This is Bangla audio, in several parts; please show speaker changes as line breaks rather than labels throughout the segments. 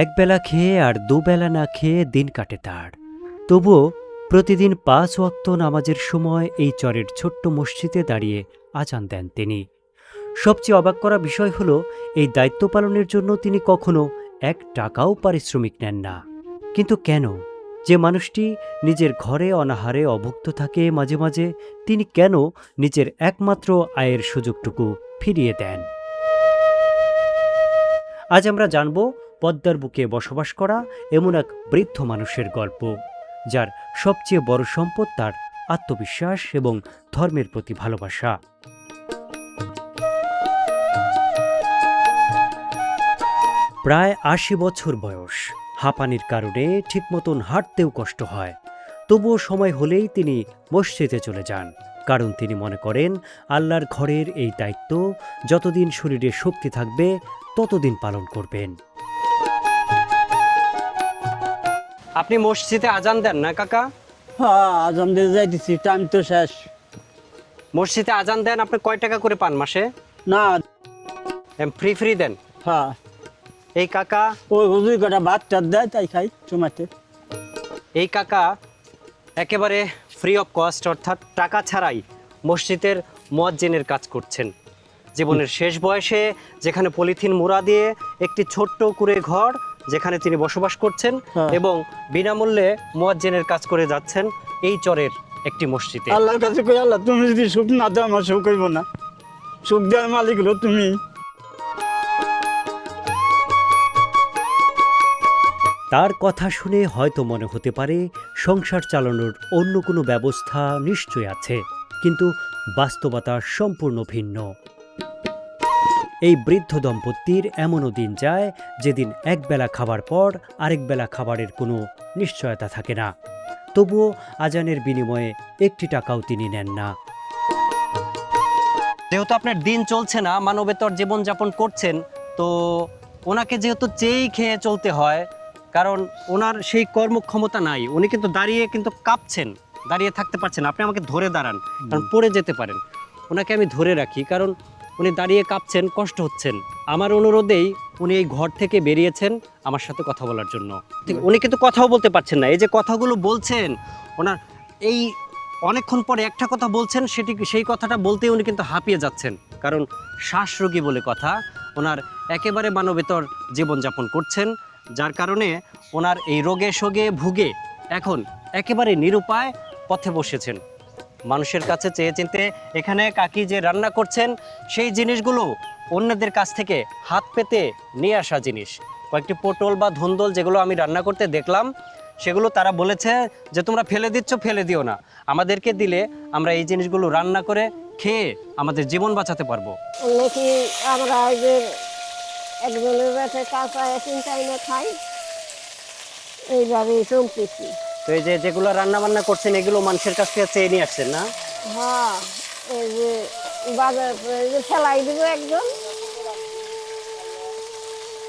একবেলা খেয়ে আর দুবেলা না খেয়ে দিন কাটে তার। তবুও প্রতিদিন ৫ ওয়াক্ত নামাজের সময় এই চরের ছোট্ট মসজিদে দাঁড়িয়ে আজান দেন তিনি। সবচেয়ে অবাক করা বিষয় হলো, এই দায়িত্ব পালনের জন্য তিনি কখনো ১ টাকাও পারিশ্রমিক নেন না। কিন্তু কেন? যে মানুষটি নিজের ঘরে অনাহারে অভুক্ত থাকে মাঝে মাঝে, তিনি কেন নিজের একমাত্র আয়ের সুযোগটুকু ফিরিয়ে দেন? আজ আমরা জানব পদ্মার বুকে বসবাস করা এমন এক বৃদ্ধ মানুষের গল্প, যার সবচেয়ে বড় সম্পদ তার আত্মবিশ্বাস এবং ধর্মের প্রতি ভালোবাসা। প্রায় ৮০ বছর বয়স, হাঁপানির কারণে ঠিক মতন হাঁটতেও কষ্ট হয়। তবুও সময় হলেই তিনি মসজিদে চলে যান, কারণ তিনি মনে করেন আল্লাহর ঘরের এই দায়িত্ব যতদিন শরীরে শক্তি থাকবে ততদিন পালন করবেন।
আপনি মসজিদে আজান দেন না কাকা?
হ্যাঁ, আজান দিয়ে যাইতেছি, টাইম তো শেষ।
মসজিদে আজান দেন, আপনি কয় টাকা করে পান মাসে?
না,
ফ্রি ফ্রি দেন?
হ্যাঁ,
এই কাকা,
ওই হুজুর কটা ভাত টাত দেয় তাই খাই জমাতে।
এই কাকা একেবারে ফ্রি অফ কস্ট, অর্থাৎ টাকা ছাড়াই মসজিদের মুয়াজ্জিনের কাজ করছেন। জীবনের শেষ বয়সে যেখানে পলিথিন মুড়া দিয়ে একটি ছোট্ট কুঁড়ে ঘর, যেখানে তিনি বসবাস করছেন এবং বিনামূল্যে মুয়াজ্জিনের কাজ করে যাচ্ছেন এই চরের একটি মসজিদে।
আল্লাহর কাছে কই, আল্লাহ তুমি যদি সুখ না দাও আমার সুখ হইব না, সুখ দেওয়ার মালিক হলো তুমি।
তার কথা শুনে হয়তো মনে হতে পারে সংসার চালানোর অন্য কোনো ব্যবস্থা নিশ্চয় আছে, কিন্তু বাস্তবতা সম্পূর্ণ ভিন্ন। এই বৃদ্ধ দম্পতির এমনও দিন যায় যেদিন একবেলা খাবার পর আরেক বেলা খাবারের কোনো নিশ্চয়তা থাকে না। তবুও আজানের বিনিময়ে ১টি টাকাও তিনি নেন না।
যেহেতু আপনার দিন চলছে না, মানবেতর জীবনযাপন করছেন, তো ওনাকে যেহেতু চেয়েই খেয়ে চলতে হয়, কারণ ওনার সেই কর্মক্ষমতা নাই। উনি কিন্তু দাঁড়িয়ে কিন্তু কাঁপছেন, দাঁড়িয়ে থাকতে পারছেন। আপনি আমাকে ধরে দাঁড়ান, কারণ পড়ে যেতে পারেন। ওনাকে আমি ধরে রাখি, কারণ উনি দাঁড়িয়ে কাঁপছেন, কষ্ট হচ্ছেন। আমার অনুরোধেই উনি এই ঘর থেকে বেরিয়েছেন আমার সাথে কথা বলার জন্য। উনি কিন্তু কথাও বলতে পারছেন না। এই যে কথাগুলো বলছেন, ওনার এই অনেকক্ষণ পরে একটা কথা বলছেন, সেই কথাটা বলতেই উনি কিন্তু হাঁপিয়ে যাচ্ছেন, কারণ শ্বাসরোগী বলে কথা। ওনার একেবারে মানবেতর জীবনযাপন করছেন, যার কারণে ওনার এই রোগে শোগে ভুগে এখন একেবারে নিরুপায় পথে বসেছেন। মানুষের কাছে চেয়ে চিনতে এখানে কাকি যে রান্না করছেন, সেই জিনিসগুলো অন্যদের কাছ থেকে হাত পেতে নিয়ে আসা জিনিস। কয়েকটি পটল বা ধুন্দল যেগুলো আমি রান্না করতে দেখলাম, সেগুলো তারা বলেছে যে তোমরা ফেলে দিচ্ছ, ফেলে দিও না, আমাদেরকে দিলে আমরা এই জিনিসগুলো রান্না করে খেয়ে আমাদের জীবন বাঁচাতে পারবো।
নাকি আমরা যে একজনের বাসায় কাঁচা চিন্তাই না খাই, এইভাবেই চলতেছি।
তো এই যে যেগুলো রান্না বান্না করছেন, এগুলো মানুষের কাছ থেকে চেয়ে নিয়ে আসছেন না?
হ্যাঁ, এই যে বাজার ফেলাই দিব একজন।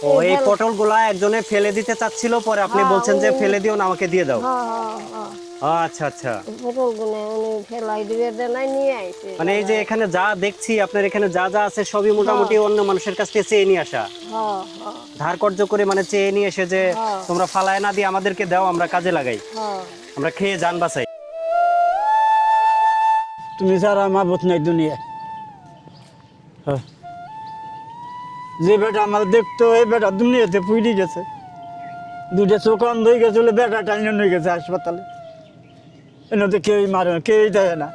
ও, এই পটলগুলা একজনে ফেলে দিতে চাচ্ছিল, পরে আপনি বলছেন যে ফেলে দিও না, আমাকে দিয়ে দাও। আচ্ছা আচ্ছা,
পটলগুলো উনি ফেলাই দিবে দেনাই নিয়ে আইছে।
মানে এই যে এখানে যা দেখছি, আপনার এখানে যা যা আছে সবই মোটামুটি অন্য মানুষের কাছ থেকে চেয়ে নিয়ে আসা, ধার কর্জ করে, মানে চেয়ে নিয়ে এসে যে তোমরা ফালায় না দিয়ে আমাদেরকে দাও, আমরা কাজে লাগাই, আমরা খেয়ে যান বাঁচাই।
তুমি ছাড়া আমার বোধ নাই দুনিয়া। হ্যাঁ, যে বেটা আমার দেখতো এই বেটা দুনিয়াতে পুড়ে গেছে, দুটো চোখ অন্ধ হয়ে গেছিল, বেটা টাইনে নিয়ে গেছে হাসপাতালে। এনাতে কেউই মারে না, কেউই দেয় না।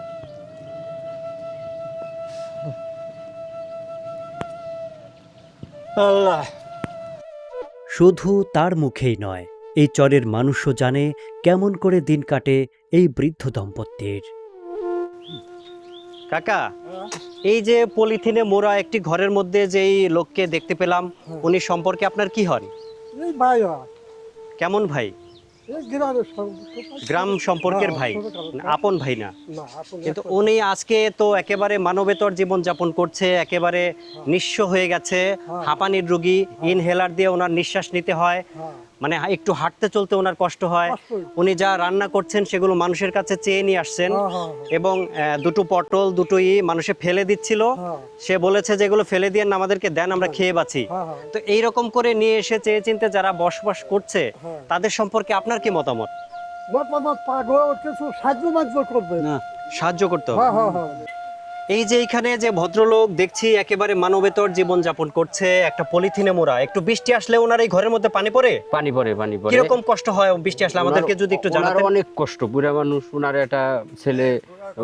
আল্লাহ।
শুধু তার মুখেই নয়, এই চরের মানুষও জানে কেমন করে দিন কাটে এই বৃদ্ধ দম্পতির।
কাকা, এই যে পলিথিনে মোড়া একটি ঘরের মধ্যে যেই লোককে দেখতে পেলাম, উনি সম্পর্কে আপনার কি হন? কেমন ভাই? গ্রাম সম্পর্কের ভাই, আপন ভাই না? কিন্তু উনি আজকে তো একেবারে মানবেতর জীবন যাপন করছে, একেবারে নিঃস্ব হয়ে গেছে, হাঁপানির রোগী, ইনহেলার দিয়ে ওনার নিঃশ্বাস নিতে হয়, মানে একটু হাঁটতে চলতে ওনার কষ্ট হয়। উনি যা রান্না করছেন সেগুলো মানুষের কাছে চেয়ে নিয়ে আসছেন, এবং দুটো পটল দুটোই মানুষে ফেলে দিচ্ছিল। সে বলেছে যে এগুলো ফেলে দিয়ে না, আমাদেরকে দেন, আমরা খেয়ে বাঁচি। তো এইরকম করে নিয়ে এসে চেয়ে চিনতে যারা বসবাস করছে তাদের সম্পর্কে আপনার কি মতামত?
কিছু সাহায্য করবে
না
সাহায্য করতে হবে। এই যে এখানে যে ভদ্রলোক দেখছি একেবারে মানবেতর জীবন যাপন করছে, একটা পলিথিনে মোড়া, একটু বৃষ্টি আসলে ওনার এই ঘরের মধ্যে পানি পড়ে,
পানি পড়ে
কিরকম কষ্ট হয় বৃষ্টি আসলে আমাদেরকে যদি একটু
ওনার
জানাতেন।
অনেক কষ্ট, বুড়া মানুষ, ওনার একটা ছেলে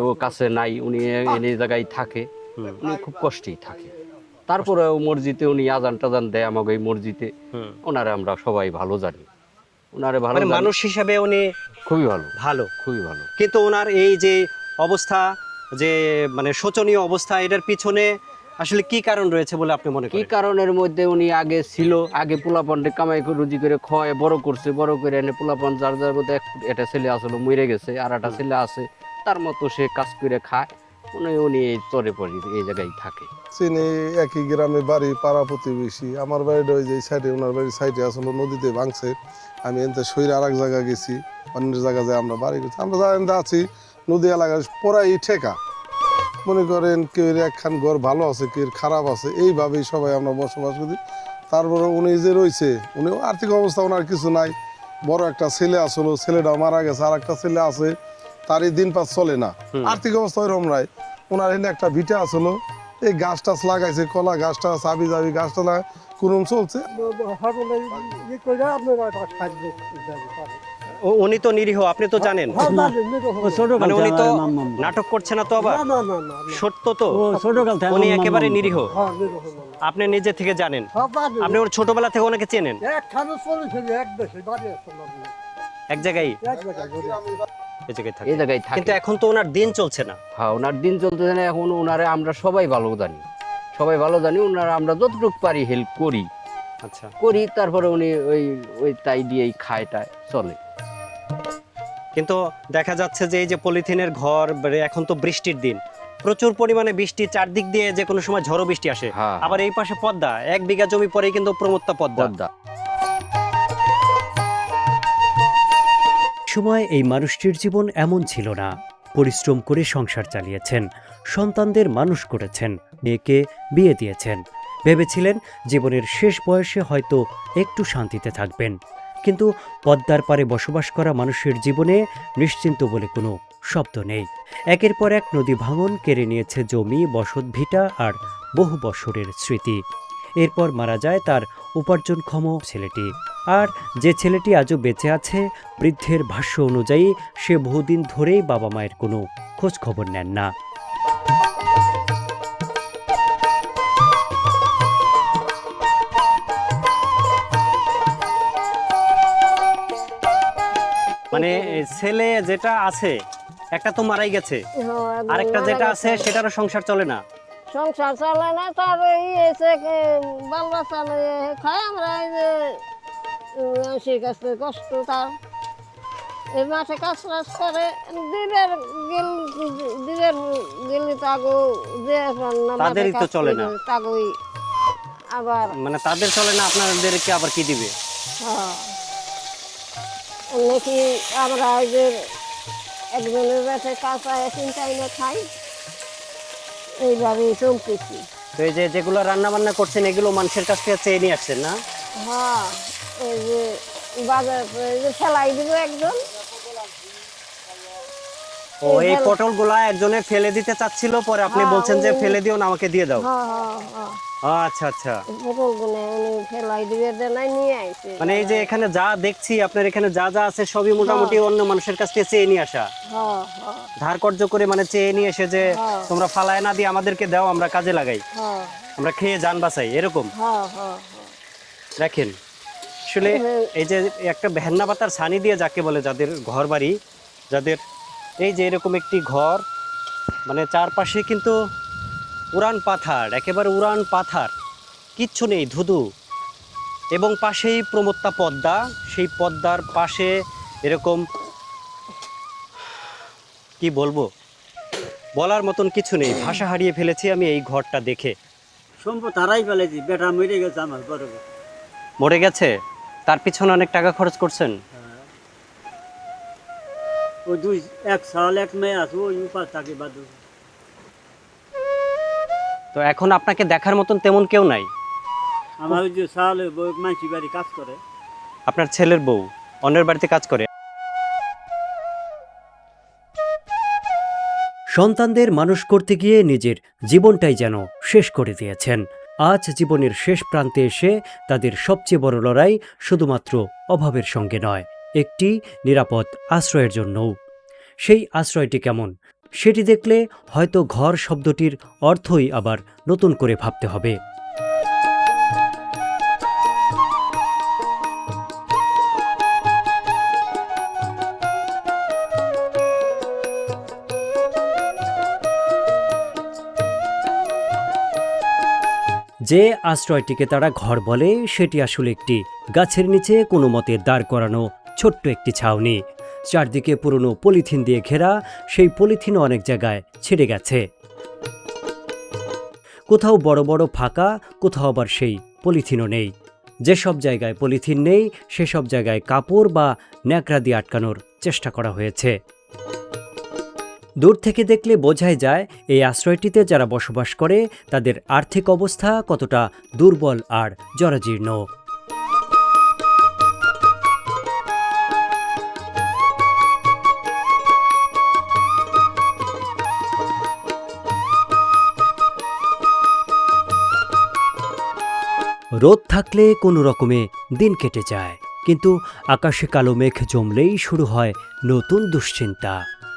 ও কাছে নাই, উনি এই জায়গায় থাকে, উনি খুব কষ্টেই থাকে। তারপরে মসজিদে উনি আজান টাজান দেয় আমাকে এই মসজিদে, ওনারে আমরা সবাই ভালো জানি, ওনারে ভালো
মানে
জানি,
মানুষ হিসাবে উনি
খুবই ভালো,
ভালো।
খুবই ভালো।
কিন্তু ওনার এই যে অবস্থা, যে মানে শোচনীয় অবস্থা, এটার পিছনে আসলে কি কারণ রয়েছে বলে আপনি মনে
কি
করেন?
কারণের মধ্যে উনি আগে ছিল, আগে পোলাপানটে কামাই করে রুজি করে খাওয়ায় বড় করছে, বড় করে এনে পোলাপান যার যার মধ্যে একটা ছেলে আসলে মরে গেছে, আর একটা ছেলে আছে, তার মতো সে কাজ করে খায়, উনি এই চরে পড়ে এই জায়গায় থাকে।
চিনি, একই গ্রামে বাড়ি, পাড়া প্রতিবেশী। আমার বাড়িটা ওই যে সাইডে, ওনার বাড়ির সাইডে আসলে নদীতে ভাঙছে। আমি এনতে শরীর আর এক জায়গা গেছি, অন্যের জায়গা যায় আমরা বাড়ি গেছি। আমরা যা এনতে আছি নদী এলাকায় পড়াই ঠেকা, মনে করেন কেউ একখান ঘর ভালো আছে, কেউ খারাপ আছে, এইভাবেই সবাই আমরা বসবাস করি। তারপরে উনি যে রয়েছে, উনি আর্থিক অবস্থা ওনার কিছু নাই, বড় একটা ছেলে আসলো, ছেলেটাও মারা গেছে, আর একটা ছেলে আছে, তারই দিন পাঁচ চলে না, আর্থিক অবস্থা ওইরকম নাই। ওনার এনে একটা ভিটা আসলো, এই গাছ টাছ লাগাইছে, কলা গাছ টাছ, চাবি চাবি গাছটা লাগাই কুরুম চলছে।
উনি তো নিরীহ, আপনি তো জানেন। মানে উনি তো নাটক করছে না তো আবার, সত্য তো, উনি একেবারে নিরীহ, আপনি নিজে থেকে জানেন। আপনি ওর ছোটবেলা থেকে ওনাকে চেনেন, এক জায়গায় এই জায়গায় থাকে।
এই জায়গায় থাকে,
কিন্তু এখন তো ওনার দিন চলছে না।
হ্যাঁ, ওনার দিন চলতেছে না। এখন ওনারে আমরা সবাই ভালো জানি, সবাই ভালো জানি, ওনারা আমরা যতটুকু পারি হেল্প করি,
আচ্ছা
করি, তারপরে উনি ওই ওই তাই দিয়েই খায়টায় চলে।
কিন্তু দেখা যাচ্ছে যে এই যে পলিথিনের ঘর, এখন তো বৃষ্টির দিন, প্রচুর পরিমাণে বৃষ্টি, চারদিক দিয়ে যে কোনো সময় ঝড়ো বৃষ্টি আসে।
হ্যাঁ।
আবার এই পাশে পদ্মা, 1 বিঘা জমি পরেই কিন্তু প্রমত্তা পদ্মা।
পদ্মা।
সময় এই মানুষটির জীবন এমন ছিল না। পরিশ্রম করে সংসার চালিয়েছেন, সন্তানদের মানুষ করেছেন, মেয়েকে বিয়ে দিয়েছেন, ভেবেছিলেন জীবনের শেষ বয়সে হয়তো একটু শান্তিতে থাকবেন। কিন্তু পদ্মার পারে বসবাস করা মানুষের জীবনে নিশ্চিন্ত বলে কোনো শব্দ নেই। একের পর এক নদী ভাঙন কেড়ে নিয়েছে জমি, বসত ভিটা আর বহু বছরের স্মৃতি। এরপর মারা যায় তার উপার্জনক্ষম ছেলেটি। আর যে ছেলেটি আজও বেঁচে আছে, বৃদ্ধের ভাষ্য অনুযায়ী সে বহুদিন ধরেই বাবা মায়ের কোনো খোঁজ খবর নেন না।
মানে ছেলে যেটা আছে একটা তো মারাই গেছে, আরেকটা যেটা আছে সেটারও সংসার চলে না।
সংসার চলে না, তার এসে বাল বাচ্চা খায়। আমরা এই যে সে কাছে কষ্ট, তার এই মাঠে কাজ টাজ করে দিবের গেলে তাগো যে
তাদেরই তো চলে না।
তাগোই আবার
মানে তাদের চলে না, আপনাদেরকে আবার কি দিবে?
নাকি আমরা এই যে একজনের বাসায় কাঁচা চিন্তাই না খাই, এইভাবে চলতেছি।
তো এই যে যেগুলো রান্না বান্না করছেন এগুলো মানুষের কাছ থেকে চেয়ে নিয়ে আসছেন না?
হ্যাঁ, এই যে বাজার এই যে সেলাই দিব একজন।
ও এই পটল গুলা একজনে ফেলে দিতে চাচ্ছিল, পরে আপনি বলছেন যে ফেলে দিও না, আমাকে দিয়ে দাও।
হ্যাঁ হ্যাঁ হ্যাঁ,
আচ্ছা আচ্ছা।
পটল গুলো উনি সেলাই দিবে দেনাই নিয়ে আইছে।
মানে এই যে এখানে যা দেখছি, আপনার এখানে যা যা আছে সবই মোটামুটি অন্য মানুষের কাছ থেকে চেয়ে নিয়ে আসা,
হ্যাঁ হ্যাঁ
ধার কর্জ করে, মানে চেয়ে নিয়ে এসে যে
হ্যাঁ।
তোমরা ফালায় না দিয়ে আমাদেরকে দাও, আমরা কাজে লাগাই,
হ্যাঁ
আমরা খেয়ে যান বাঁচাই, এরকম।
হ্যাঁ হ্যাঁ।
দেখেন আসলে এই যে একটা ভেন্না পাতার ছানি দিয়ে যাকে বলে, যাদের ঘর বাড়ি, যাদের এই যে এরকম একটি ঘর, মানে চারপাশে কিন্তু উড়ান পাথার, একেবারে উড়ান পাথার, কিচ্ছু নেই, ধুধু, এবং পাশেই প্রমত্তা পদ্মা। সেই পদ্মার পাশে এরকম কি বলবো, বলার মতন কিছু নেই, ভাষা হারিয়ে ফেলেছি আমি এই ঘরটা দেখে।
সম্পদ হারাই ফেলেছি, বেটা মরে গেছে আমার বড়।
মরে গেছে? তার পিছনে অনেক টাকা খরচ করছেন?
ওই এক সাল এক মেয়ে আছে ওই উপাস থাকে বাদু।
তো এখন আপনাকে দেখার মতন তেমন কেউ নাই?
আমার ওই যে সাল মানসি বাড়ি কাজ করে।
আপনার ছেলের বউ অন্যের বাড়িতে কাজ করে?
সন্তানদের মানুষ করতে গিয়ে নিজের জীবনটাই যেন শেষ করে দিয়েছেন। আজ জীবনের শেষ প্রান্তে এসে তাদের সবচেয়ে বড় লড়াই শুধুমাত্র অভাবের সঙ্গে নয়, একটি নিরাপদ আশ্রয়ের জন্যও। সেই আশ্রয়টি কেমন সেটি দেখলে হয়তো ঘর শব্দটির অর্থই আবার নতুন করে ভাবতে হবে। যে আশ্রয়টিকে তারা ঘর বলে সেটি আসলে একটি গাছের নিচে কোনো মতে দাঁড় করানো ছোট্ট একটি ছাউনি। চারদিকে পুরনো পলিথিন দিয়ে ঘেরা, সেই পলিথিনও অনেক জায়গায় ছিঁড়ে গেছে। কোথাও বড় বড় ফাঁকা, কোথাও আবার সেই পলিথিনও নেই। যেসব জায়গায় পলিথিন নেই সেসব জায়গায় কাপড় বা ন্যাকড়া দিয়ে আটকানোর চেষ্টা করা হয়েছে। দূর থেকে দেখলে বোঝাই যায় এই আশ্রয়টিতে যারা বসবাস করে তাদের আর্থিক অবস্থা কতটা দুর্বল আর জরাজীর্ণ। রোদ থাকলে কোনো রকমে দিন কেটে যায়, কিন্তু আকাশে কালো মেঘ জমলেই শুরু হয় নতুন দুশ্চিন্তা।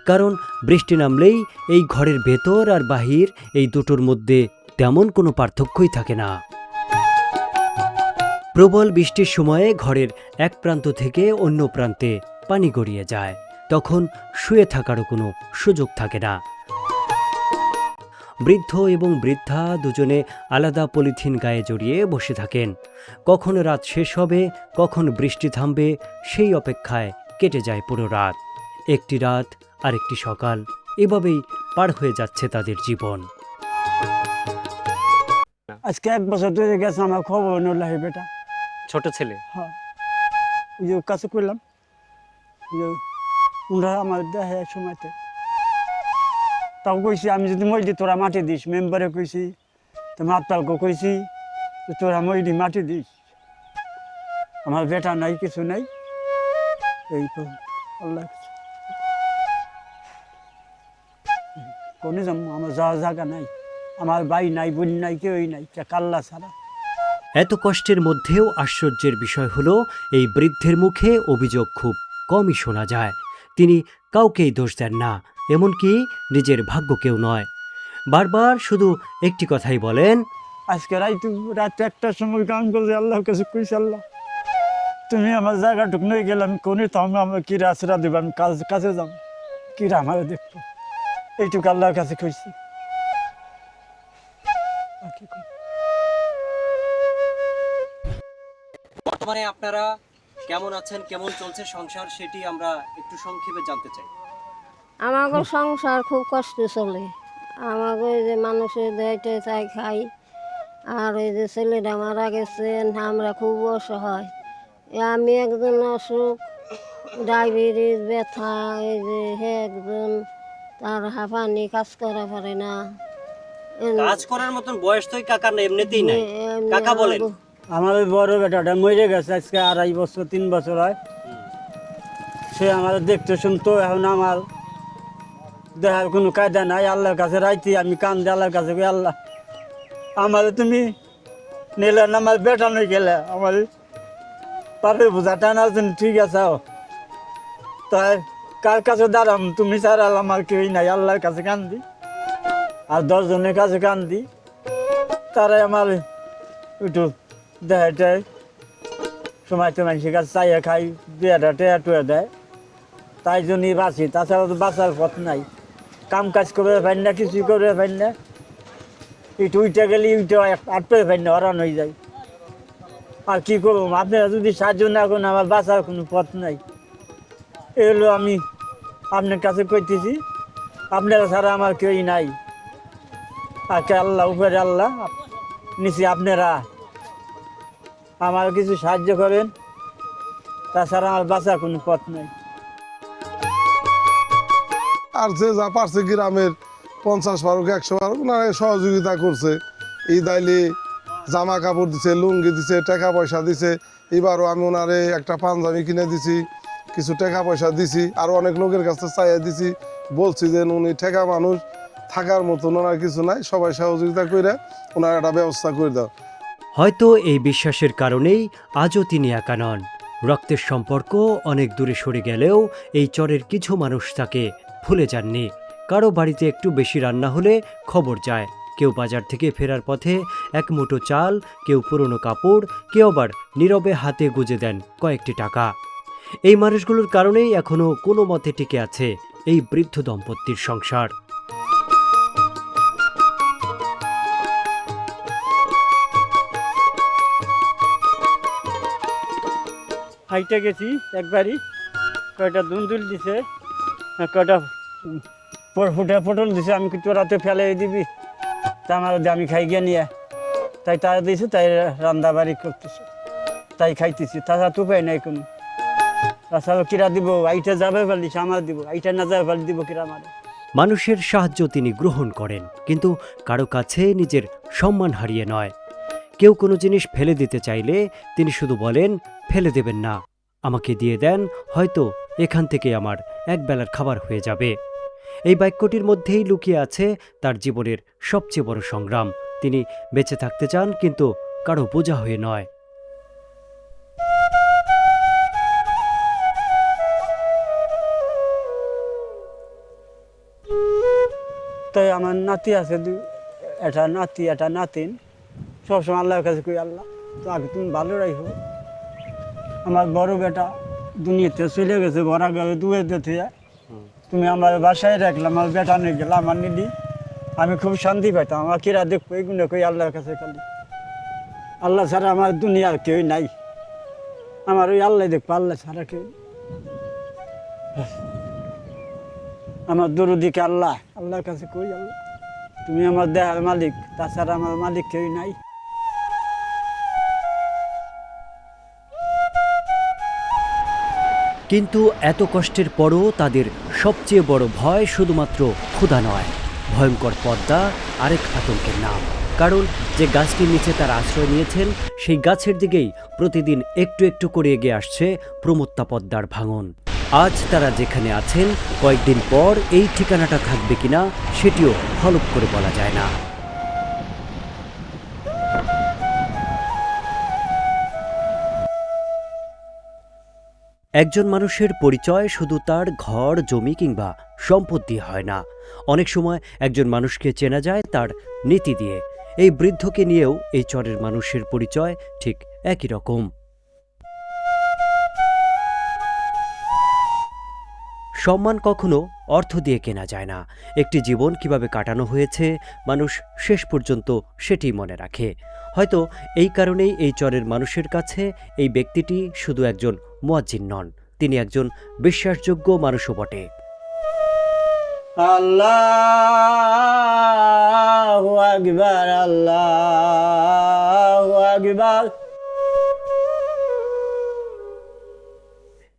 কারণ বৃষ্টি নামলেই এই ঘরের ভেতর আর বাহির এই দুটোর মধ্যে তেমন কোনো পার্থক্যই থাকে না। প্রবল বৃষ্টির সময়ে ঘরের এক প্রান্ত থেকে অন্য প্রান্তে পানি গড়িয়ে যায়, তখন শুয়ে থাকারও কোনো সুযোগ থাকে না। বৃদ্ধ এবং বৃদ্ধা দুজনে আলাদা পলিথিন গায়ে জড়িয়ে বসে থাকেন। কখন রাত শেষ হবে, কখন বৃষ্টি থামবে, সেই অপেক্ষায় কেটে যায় পুরো রাত। একটি রাত আর একটি সকাল, এভাবেই পার হয়ে যাচ্ছে তাদের জীবন।
আজকে 1 বছর ধরে গেছে আমার খবর নলাই বেটা।
ছোট ছেলে?
হ্যাঁ, ওই যে কাছে করলাম ওনারা আমার দেখে এক সময়তে, তাও কইছি আমি যদি মই দি তোরা মাটি দিস, মেম্বারে কইছি, তো মাতালকে কইছি তোরা মই দি মাটি দিস। আমার বেটা নাই, কিছু নাই, এই তো আল্লাহ কোনে যাম, আমার যাওয়ার জায়গা নাই, আমার ভাই নাই, বোন নাই, কেউই নাই, কাল্লা ছাড়া।
এত কষ্টের মধ্যেও আশ্চর্যের বিষয় হলো এই বৃদ্ধের মুখে অভিযোগ খুব কমই শোনা যায়। তিনি কাউকেই দোষ দেন না, এমনকি নিজের ভাগ্যকেও নয়। বারবার শুধু একটি কথাই বলেন,
আজকে রাত 1টার সময় গান করছে, আল্লাহর কাছে কইছি, আল্লাহ তুমি আমার জায়গাটুক নিয়ে গেলাম কোনে, তো আমার কিরা আশ্রা দেবো, আমি কাছে যাম, কিরা আমার দেখবো, এইটুকু আল্লাহর কাছে কইছি। আর কি কই?
বর্তমানে আপনারা কেমন আছেন, কেমন চলছে সংসার, সেটি আমরা একটু সংক্ষেপে জানতে চাই।
আমাকে সংসার খুব কষ্ট চলে। আমাকে ওই যে মানুষের দেয়টে চাই খাই, আর ওই যে ছেলেটা মারা গেছে, আমরা খুব অসহায়। আমি একজন অসুখ, ডায়াবেটিস, ব্যথা, এই যে হে একজন, তার হাঁপানি, কাজ করা পারে না।
কাজ করার মতন বয়স তো কাকার না, এমনিতেই নাই। কাকা বলেন।
আমার ওই বড় বেটাটা মরে গেছে আজকে 2.5 বছর 3 বছর হয়। সে আমার দেখতে শুনতো, এখন আমার দেখার কোনো কায়দা নাই। আল্লাহর কাছে রাইতি আমি কান্দে, আল্লাহর কাছে কই, আল্লাহ আমার তুমি নিলে না, আমার বেটা নই গেলে আমার পাপে বোঝাটা না, ঠিক আছে তাই কার কাছে দাঁড়াম, তুমি ছাড়া আমার কেউই নাই। আল্লাহর কাছে কান্দি আর 10 জনের কাছে কান্দি, তারাই আমার একটু দেয় সময় তো মানুষের কাছে চাইয়া খাই, বিয়েটা টেয়া টুয়ে দেয়, তাই জন্যই বাঁচি। তাছাড়া তো বাঁচার পথ নাই, কাম কাজ করে পাই না, কিছু করে পাই না, একটু উইটা গেলে উইটা আটপে পাই না, হরান হয়ে যায়। আর কি করবো, আপনারা যদি সাহায্য না করেন আমার বাঁচার কোনো পথ নাই। এগুলো আমি আপনার কাছে কইতেছি, আপনারা ছাড়া আমার কেউই নাই। আর কে আল্লাহ, উপরে আল্লাহ, নিচে আপনারা আমার কিছু সাহায্য করেন, তাছাড়া আমার বাঁচার কোনো পথ নেই।
আর যে যা পারছে গ্রামের 50 পারুক 100 পারুক ওনারা সহযোগিতা করছে। এই দাইলে জামা কাপড় দিছে, লুঙ্গি দিছে, টাকা পয়সা দিছে। এবারও আমি ওনারে একটা পাঞ্জাবি কিনে দিছি, কিছু টাকা পয়সা দিছি, আর অনেক লোকের কাছে চাইয়া দিছি, বলছি যে উনি ঠেকা মানুষ, থাকার মতন ওনার কিছু নাই, সবাই সহযোগিতা করে ওনার একটা ব্যবস্থা করে দাও।
হয়তো এই বিশ্বাসের কারণেই আজও তিনি একা নন। রক্তের সম্পর্ক অনেক দূরে সরে গেলেও এই চরের কিছু মানুষ তাকে ভুলে যাননি। কারো বাড়িতে একটু বেশি রান্না হলে খবর যায়, কেউ বাজার থেকে ফেরার পথে এক মুঠো চাল, কেউ পুরনো কাপড়, কেউ আবার নীরবে হাতে গুজে দেন কয়েকটি টাকা। এই মানুষগুলোর কারণেই এখনো কোনো মতে টিকে আছে এই বৃদ্ধ দম্পতির সংসার।
হাইটে গেছি একবারই, কয়টা দুন্দুল দিছে, কয়টা ফুটে পটল দিছে। আমি কি তোরা তো ফেলে দিবি, তা আমার আমি খাই গিয়ে নিয়ে, তাই তারা দিয়েছে, তাই রান্না বাড়ি করতেছে, তাই খাইতেছি। তাছাড়া তো উপায় নাই কোনো। তাছাড়া কিরা দিব, আইটা যাবে পারলিস আমার দিব, আইটা না যাবে পারলি দিব কিরা আমার।
মানুষের সাহায্য তিনি গ্রহণ করেন, কিন্তু কারো কাছে নিজের সম্মান হারিয়ে নয়। কেউ কোনো জিনিস ফেলে দিতে চাইলে তিনি শুধু বলেন, ফেলে দেবেন না, আমাকে দিয়ে দেন, হয়তো এখান থেকে আমার একবেলার খাবার হয়ে যাবে। এই বাক্যটির মধ্যেই লুকিয়ে আছে তার জীবনের সবচেয়ে বড় সংগ্রাম। তিনি বেঁচে থাকতে চান, কিন্তু কারো বোঝা হয়ে নয়।
তাই আমার নাতি আছে, একটা নাতি একটা নাতিন। সবসময় আল্লাহর কাছে কই, আল্লাহ তো আগে তুমি ভালো রাখো। আমার বড় বেটা দুনিয়াতে চলে গেছে, ভরা গেলে দুয়েতে থেকে, তুমি আমার বাসায় রাখলাম, আমার বেটা নিয়ে গেলাম, আমার নিলি আমি খুব শান্তি পাইতাম। আমার কিরা দেখবো এগুলো কই আল্লাহর কাছে খালি, আল্লাহ ছাড়া আমার দুনিয়ার কেউ নাই। আমার ওই আল্লাহ দেখবো, আল্লাহ ছাড়া কেউ। আমার দরদিকে আল্লাহ, আল্লাহর কাছে কই, আল্লাহ তুমি আমার দেহার মালিক, তাছাড়া আমার মালিক কেউ নাই।
কিন্তু এত কষ্টের পরও তাদের সবচেয়ে বড় ভয় শুধুমাত্র ক্ষুধা নয়, ভয়ঙ্কর পদ্মা আরেক আতঙ্কের নাম। কারণ যে গাছটির নিচে তারা আশ্রয় নিয়েছেন, সেই গাছের দিকেই প্রতিদিন একটু একটু করে এগিয়ে আসছে প্রমত্তা পদ্মার ভাঙন। আজ তারা যেখানে আছেন, কয়েকদিন পর এই ঠিকানাটা থাকবে কিনা সেটিও হলফ করে বলা যায় না। একজন মানুষের পরিচয় শুধু তার ঘর, জমি কিংবা সম্পদ দিয়ে হয় না। অনেক সময় একজন মানুষকে চেনা যায় তার নীতি দিয়ে। এই বৃদ্ধকে নিয়েও এই চরের মানুষের পরিচয় ঠিক একই রকম। সম্মান কখনো অর্থ দিয়ে কেনা যায় না। একটি জীবন কিভাবে কাটানো হয়েছে, মানুষ শেষ পর্যন্ত সেটি মনে রাখে। হয়তো এই কারণেই এই চরের মানুষের কাছে এই ব্যক্তিটি শুধু একজন মুয়াজ্জিন নন, তিনি একজন বিশ্বাসযোগ্য মানুষও বটে।
আল্লাহু আকবার, আল্লাহু আকবার।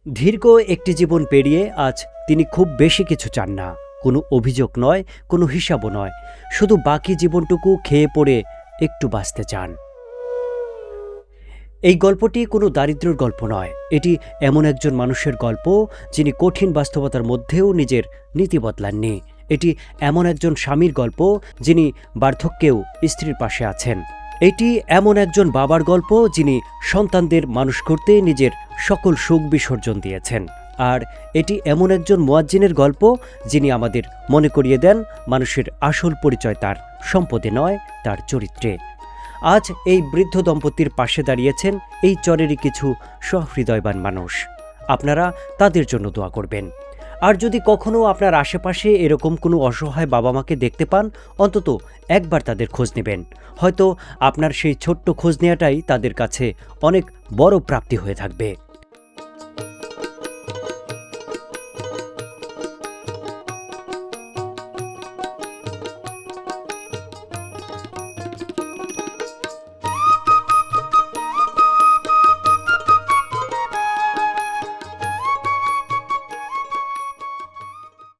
দীর্ঘ একটি জীবন পেরিয়ে আজ তিনি খুব বেশি কিছু চান না, কোনো অভিযোগ নয়, কোনো হিসাবও নয়, শুধু বাকি জীবনটুকু খেয়ে পড়ে একটু বাঁচতে চান। এই গল্পটি কোনো দারিদ্র্যের গল্প নয়, এটি এমন একজন মানুষের গল্প যিনি কঠিন বাস্তবতার মধ্যেও নিজের নীতি বদলাননি। এটি এমন একজন স্বামীর গল্প যিনি বার্ধক্যেও স্ত্রীর পাশে আছেন। এটি এমন একজন বাবার গল্প যিনি সন্তানদের মানুষ করতে নিজের সকল সুখ বিসর্জন দিয়েছেন। আর এটি এমন একজন মুয়াজ্জিনের গল্প যিনি আমাদের মনে করিয়ে দেন মানুষের আসল পরিচয় তার সম্পদে নয়, তার চরিত্রে। আজ এই বৃদ্ধ দম্পতির পাশে দাঁড়িয়েছেন এই চরেরই কিছু সহৃদয়বান মানুষ। আপনারা তাদের জন্য দোয়া করবেন। আর যদি কখনো আপনার আশেপাশে এরকম কোনো অসহায় বাবা মাকে দেখতে পান, অন্তত একবার তাদের খোঁজ নেবেন। হয়তো আপনার সেই ছোট্ট খোঁজ নেওয়াটাই তাদের কাছে অনেক বড় প্রাপ্তি হয়ে থাকবে।